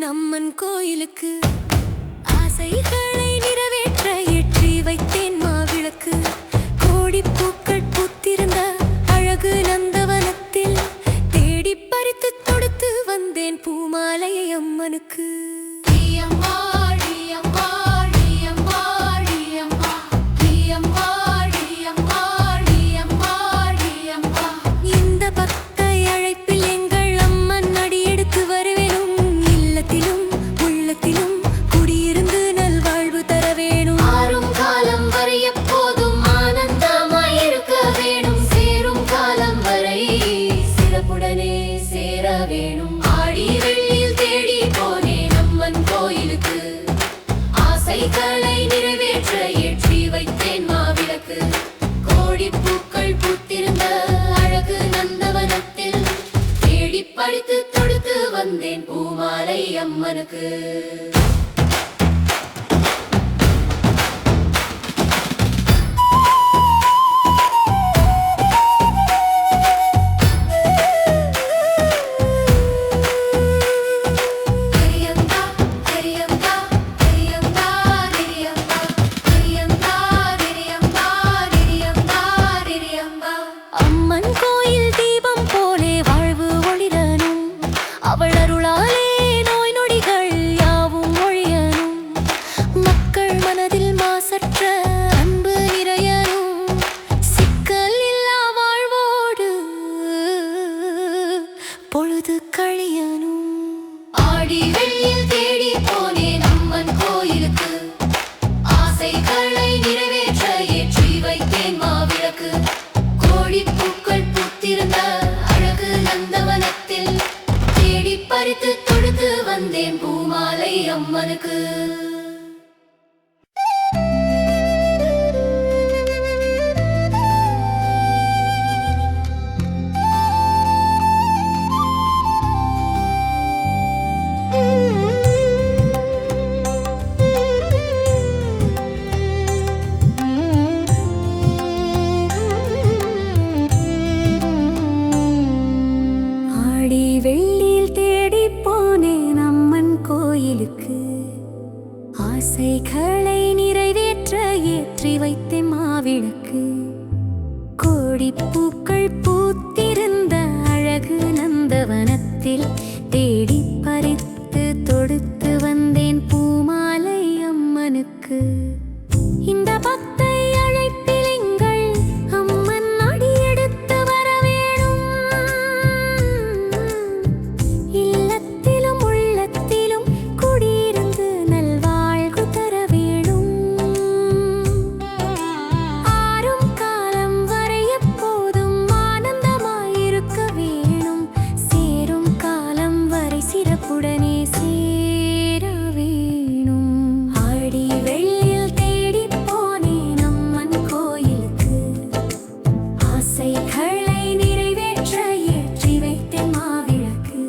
அம்மன் கோயிலுக்கு ஆசைகளை நிறைவேற்ற ஏற்றி வைத்தேன் மாவிளக்கு. கோடி பூக்கள் பூத்திருந்த அழகு நந்தவனத்தில் தேடி பறித்து தொடுத்து வந்தேன் பூமாலையை அம்மனுக்கு. ஆடி வெள்ளியில் தேடி போனேன் அம்மன் கோயிலுக்கு ஆசைகளை நிறைவேற்ற ஏற்றி வைத்தேன் மாவிளக்கு. கோடி பூக்கள் பூத்திருந்த அழகு நந்தவனத்தில் தேடி பறித்து தொடுத்து வந்தேன் பூமாலை அம்மனுக்கு. அவள் அருளாலே நோய் நொடிகள் யாவும் ஒழியனும், மக்கள் மனதில் மாசற்ற அன்பு நிறையனும், சிக்கல் இல்லா வாழ்வோடு பொழுது கழியனும். ஆடி வெள்ளியில் தேடி போனேன் அம்மன் கோயிலுக்கு ஆசைகளை நிறைவேற்ற ஏற்றி வைத்தேன் மாவிளக்கு. கோடி பூக்கள் பூத்திருந்த அழகு நந்தவனத்தில் பறித்து தொடுத்து வந்தேன் பூமாலை அம்மனுக்கு. ஆடி வெள்ளியில் தேடி போனேன் அம்மன் கோயிலுக்கு ஆசைகளை நிறைவேற்ற ஏற்றி வைத்தேன் மாவிளக்கு. கோடி பூக்கள் பூத்திருந்த அழகு நந்தவனத்தில் தேடி பறித்து தொடுத்து வந்தேன் பூமாலை அம்மனுக்கு. இந்த பக்தை அழைப்பில் எங்கள் அம்மன் அடி எடுத்து வர வேணும், இல்லத்திலும் உள்ளத்திலும் குடியிருந்து நல்வாழ்வு தர வேணும். ஆறும் காலம் வரை எப்போதும் ஆனந்தமாயிருக்க வேணும், சேரும் காலம் வரை சிறப்புடனே சேர வேணும். ஆடி வெள்ளியில் தேடி போனேன் அம்மன் கோயிலுக்கு ஆசைகளை நிறைவேற்ற ஏற்றி வைத்தேன் மாவிளக்கு.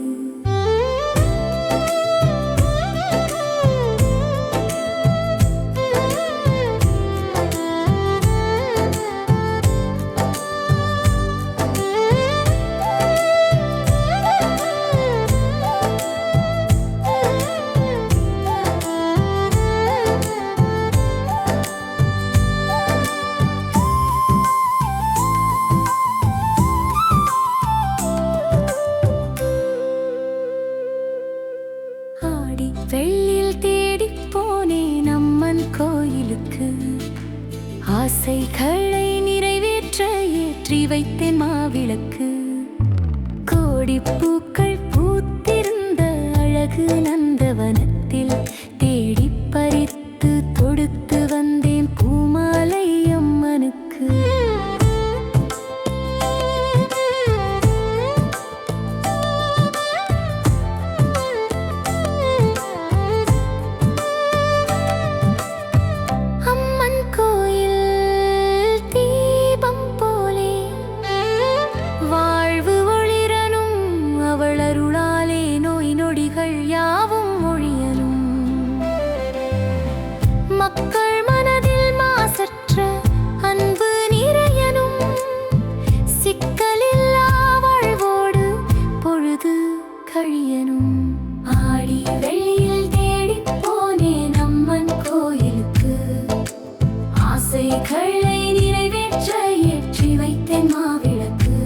ஆடி வெள்ளியில் தேடி போனேன் அம்மன் கோயிலுக்கு ஆசைகளை நிறைவேற்ற ஏற்றி வைத்தேன் மாவிளக்கு. கோடி பூக்கள் பூத்திருந்த அழகு நந்தவனத்தில் தேடி பறித்து தொடுத்து வந்தேன் பூமாலை அம்மனுக்கு. அம்மன் மக்கள் மனதில் மாசற்ற அன்பு நிறையனும் சிக்கலில்லா வாழ்வோடு பொழுது கழியனும். ஆடி வெள்ளியில் தேடிப் போனேன் அம்மன் கோயிலுக்கு, ஆசைகளை நிறைவேற்ற ஏற்றி வைத்தேன் மாவிளக்கு.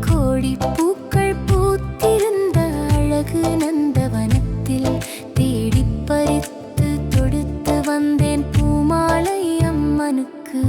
கோடி பூக்கள் பூத்திருந்த அழகு நந்தவனத்தில் தேடிப் பறித்து தொடுத்து வந்தேன் பூமாலை அம்மனுக்கு.